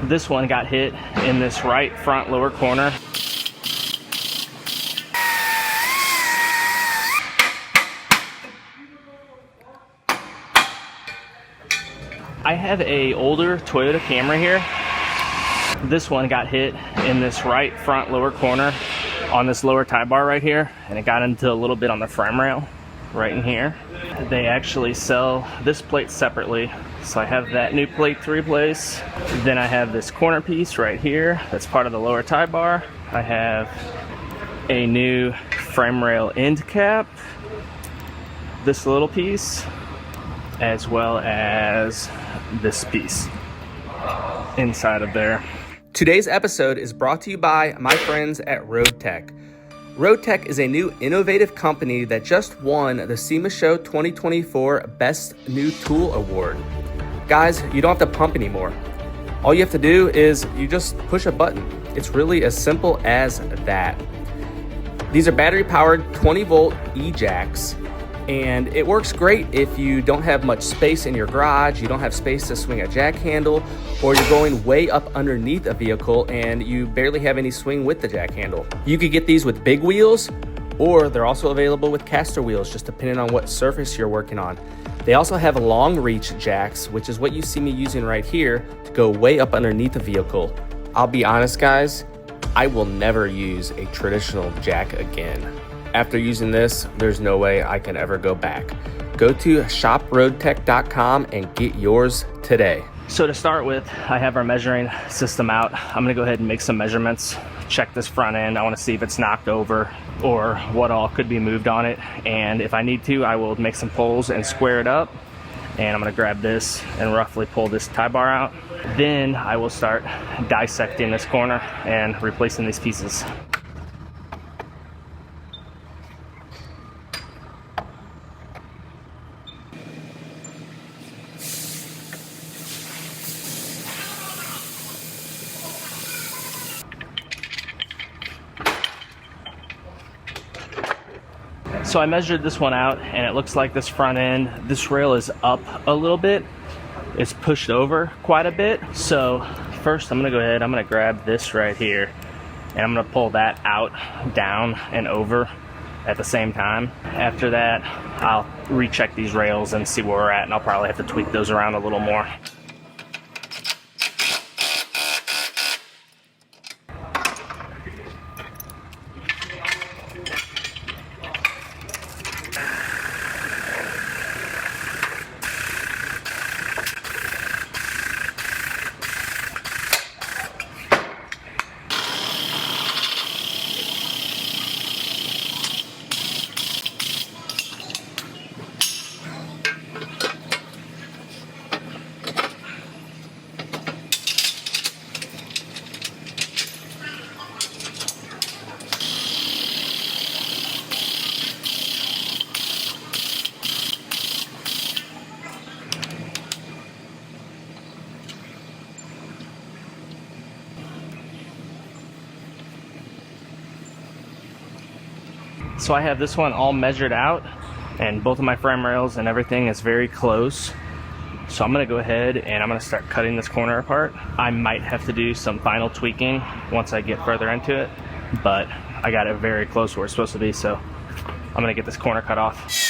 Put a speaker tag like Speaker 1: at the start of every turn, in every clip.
Speaker 1: This one got hit in this right front lower corner. I have a older Toyota Camry here. This one got hit in this right front lower corner on this lower tie bar right here, and it got into a little bit on the frame rail right in here. They actually sell this plate separately, so I have that new plate to replace. Then I have this corner piece right here that's part of the lower tie bar. I have a new frame rail end cap, this little piece, as well as this piece inside of there. Today's episode is brought to you by my friends at Roadte. Roadte is a new innovative company that just won the SEMA Show 2024 Best New Tool Award. Guys, you don't have to pump anymore. All you have to do is you just push a button. It's really as simple as that. These are battery-powered 20-volt e-jacks, and it works great if you don't have much space in your garage, you don't have space to swing a jack handle, or you're going way up underneath a vehicle and you barely have any swing with the jack handle. You could get these with big wheels, or they're also available with caster wheels, just depending on what surface you're working on. They also have long reach jacks, which is what you see me using right here to go way up underneath a vehicle. I'll be honest, guys, I will never use a traditional jack again. After using this, there's no way I can ever go back. Go to shoproadtech.com and get yours today. So to start with, I have our measuring system out. I'm gonna go ahead and make some measurements, check this front end. I wanna see if it's knocked over or what all could be moved on it. And if I need to, I will make some pulls and square it up. And I'm gonna grab this and roughly pull this tie bar out. Then I will start dissecting this corner and replacing these pieces. So I measured this one out, and it looks like this front end, this rail is up a little bit. It's pushed over quite a bit. So first I'm gonna go ahead, I'm gonna grab this right here, and I'm gonna pull that out, down, and over at the same time. After that, I'll recheck these rails and see where we're at, and I'll probably have to tweak those around a little more. So I have this one all measured out, and both of my frame rails and everything is very close. So I'm gonna go ahead and I'm gonna start cutting this corner apart. I might have to do some final tweaking once I get further into it, but I got it very close where it's supposed to be, so I'm gonna get this corner cut off.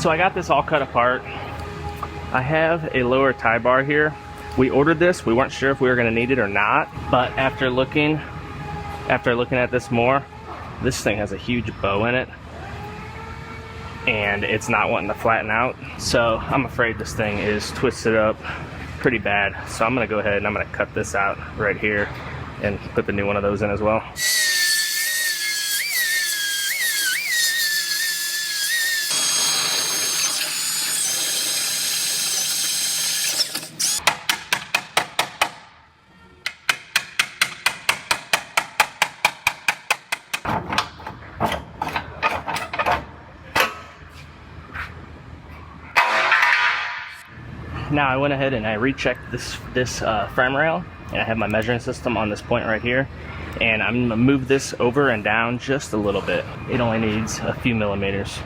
Speaker 1: So I got this all cut apart. I have a lower tie bar here. We ordered this, we weren't sure if we were gonna need it or not, but after looking at this more, this thing has a huge bow in it and it's not wanting to flatten out. So I'm afraid this thing is twisted up pretty bad. So I'm gonna go ahead and I'm gonna cut this out right here and put the new one of those in as well. Now I went ahead and I rechecked this frame rail, and I have my measuring system on this point right here, and I'm gonna move this over and down just a little bit. It only needs a few millimeters.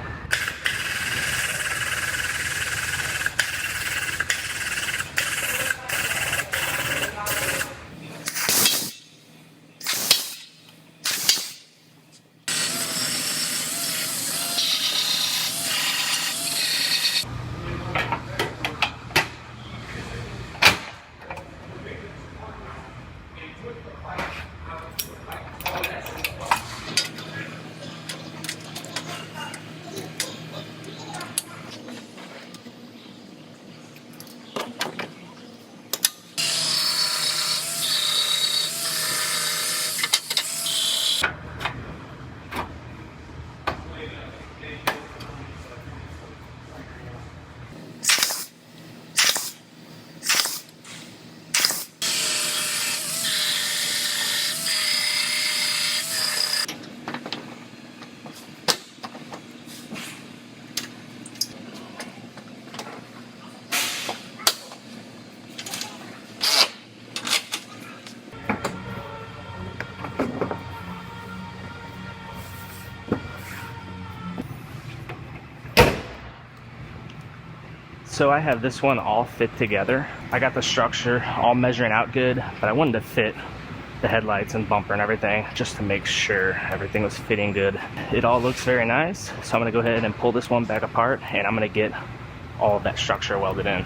Speaker 1: So I have this one all fit together. I got the structure all measuring out good, but I wanted to fit the headlights and bumper and everything just to make sure everything was fitting good. It all looks very nice, so I'm gonna go ahead and pull this one back apart and I'm gonna get all of that structure welded in.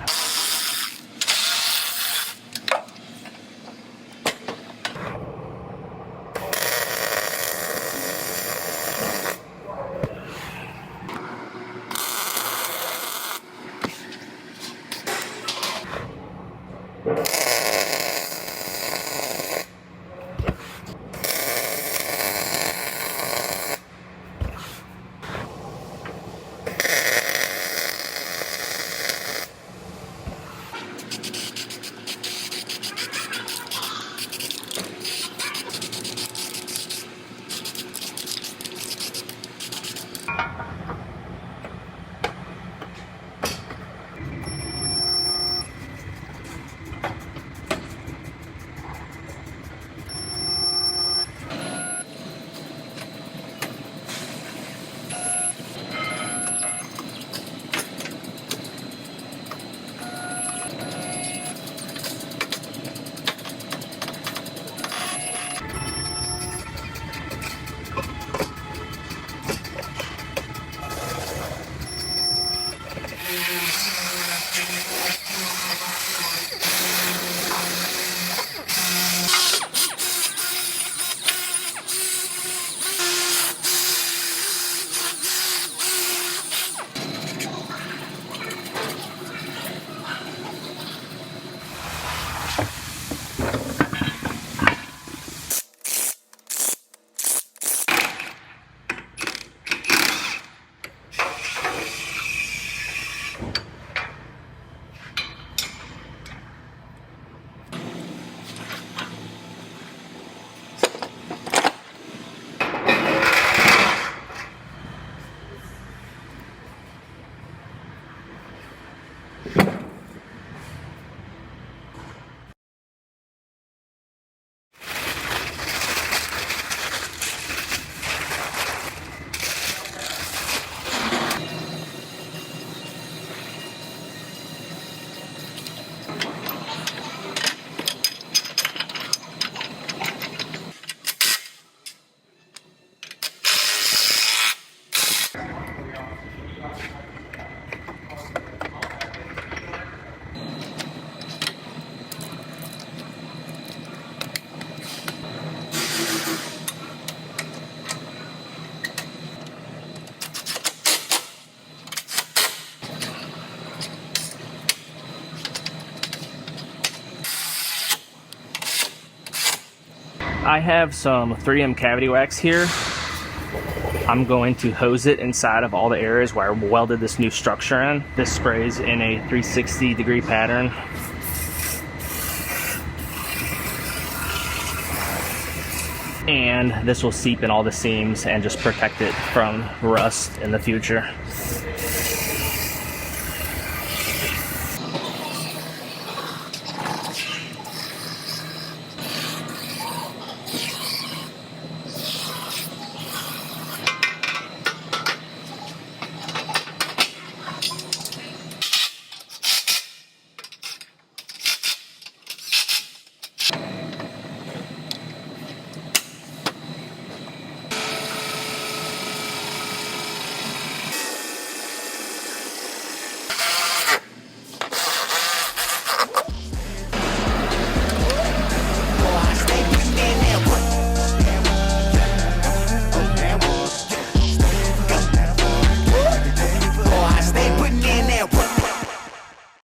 Speaker 1: I have some 3M cavity wax here. I'm going to hose it inside of all the areas where I welded this new structure in. This sprays in a 360-degree pattern. And this will seep in all the seams and just protect it from rust in the future.